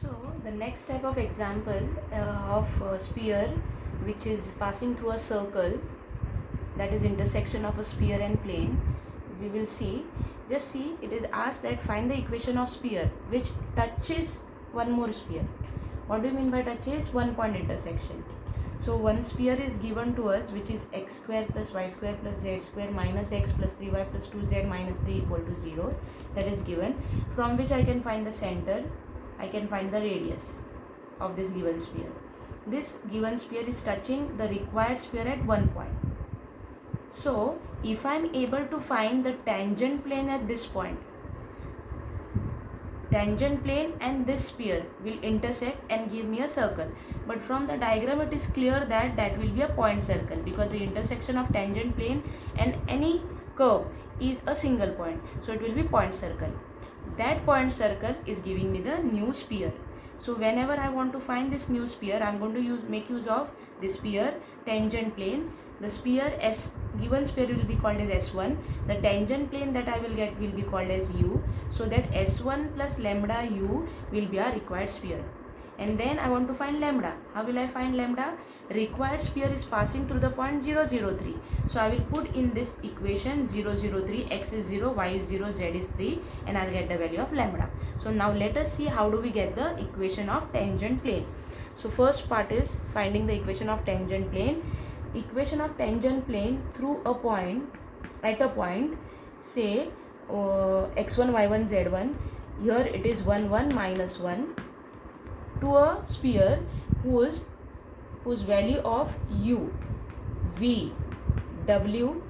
So the next type of example of sphere which is passing through a circle, that is intersection of a sphere and plane, we will see. Just see, it is asked that find the equation of sphere which touches one more sphere. What do you mean by touches? One point intersection. So one sphere is given to us which is x square plus y square plus z square minus x plus 3y plus 2z minus 3 equal to 0. That is given, from which I can find the center, I can find the radius of this given sphere. This given sphere is touching the required sphere at one point. So if I am able to find the tangent plane at this point, tangent plane and this sphere will intersect and give me a circle. But from the diagram it is clear that that will be a point circle, because the intersection of tangent plane and any curve is a single point. So it will be point circle. That point circle is giving me the new sphere. So whenever I want to find this new sphere, I am going to make use of the sphere, tangent plane. The sphere S, given sphere will be called as S1. The tangent plane that I will get will be called as U. So that S1 plus lambda U will be our required sphere. And then I want to find lambda. How will I find lambda? Required sphere is passing through the point 0, 0, 3. So I will put in this equation 0, 0, 3, x is 0, y is 0, z is 3, and I will get the value of lambda. So now let us see how do we get the equation of tangent plane. So first part is finding the equation of tangent plane. Equation of tangent plane through a point, at a point, say x1, y1, z1. Here it is 1, 1, minus 1, to a sphere whose value of u, v, w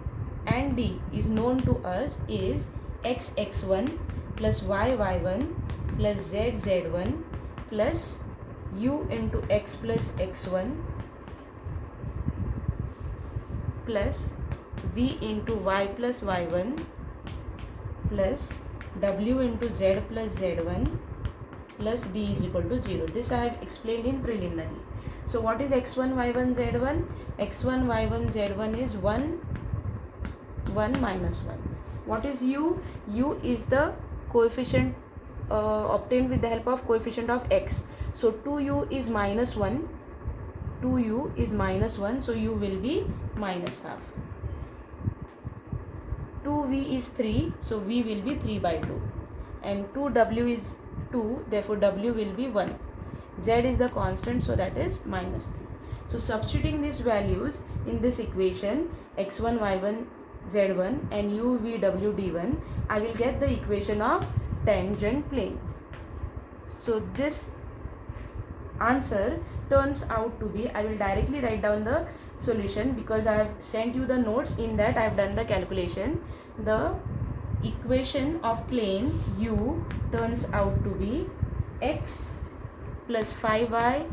and d is known to us is x x1 plus y y1 plus z z1 plus u into x plus x1 plus v into y plus y1 plus w into z plus z1 plus d is equal to 0. This I have explained in preliminary. So what is x1, y1, z1? x1, y1, z1 is 1, 1 minus 1. What is u? U is the coefficient obtained with the help of coefficient of x. So 2u is minus 1. 2u is minus 1. So u will be minus half. 2v is 3. So v will be 3 by 2. And 2w is 2. Therefore w will be 1. Z is the constant, so that is minus 3. So substituting these values in this equation x1, y1, z1 and u, v, w, d1, I will get the equation of tangent plane. So this answer turns out to be, I will directly write down the solution because I have sent you the notes. In that I have done the calculation. The equation of plane u turns out to be x plus 5y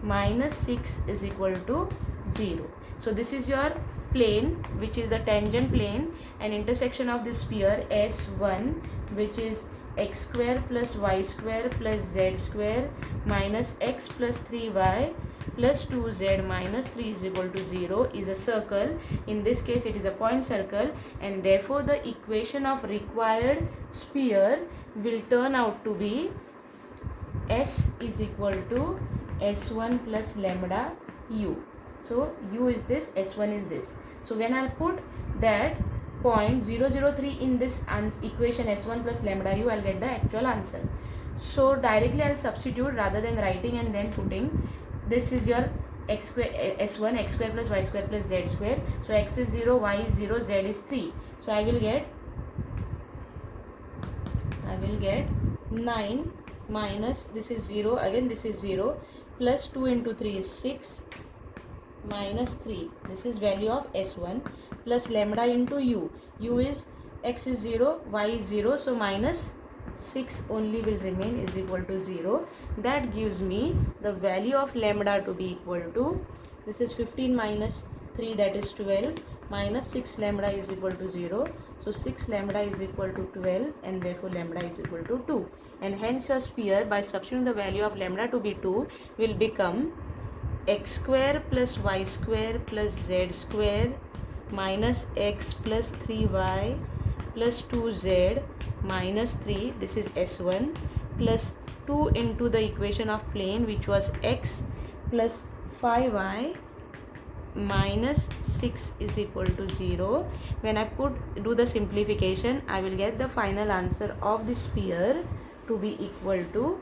minus 6 is equal to 0. So this is your plane, which is the tangent plane, and intersection of this sphere S1, which is x square plus y square plus z square minus x plus 3y plus 2z minus 3 is equal to 0, is a circle. In this case it is a point circle, and therefore the equation of required sphere will turn out to be S is equal to S1 plus lambda u. So u is this, S1 is this. So when I put that point 0, 0, 3 in this equation S1 plus lambda u, I will get the actual answer. So directly I will substitute rather than writing and then putting. This is your x square, S1, x square plus y square plus z square. So x is 0, y is 0, z is 3. So I will get 9 minus, this is 0, again this is 0, plus 2 into 3 is 6, minus 3, this is value of S1, plus lambda into u. U is x is 0, y is 0, so minus 6 only will remain, is equal to 0. That gives me the value of lambda to be equal to, this is 15 minus 3, that is 12, minus 6 lambda is equal to 0. So 6 lambda is equal to 12, and therefore lambda is equal to 2. And hence your sphere, by substituting the value of lambda to be 2, will become x square plus y square plus z square minus x plus 3y plus 2z minus 3, this is S1, plus 2 into the equation of plane, which was x plus 5y minus 6 is equal to 0. When I do the simplification, I will get the final answer of the sphere to be equal to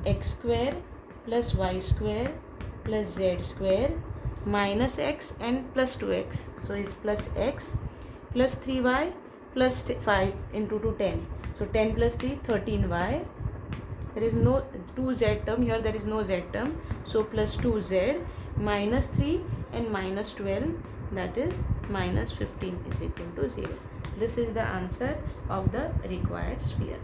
x square plus y square plus z square minus x and plus 2x. So is plus x plus 3y plus 5 into 2, 10. So 10 plus 3, 13y. There is no 2z term here, there is no z term. So plus 2z minus 3 and minus 12, that is minus 15 is equal to 0. This is the answer of the required sphere.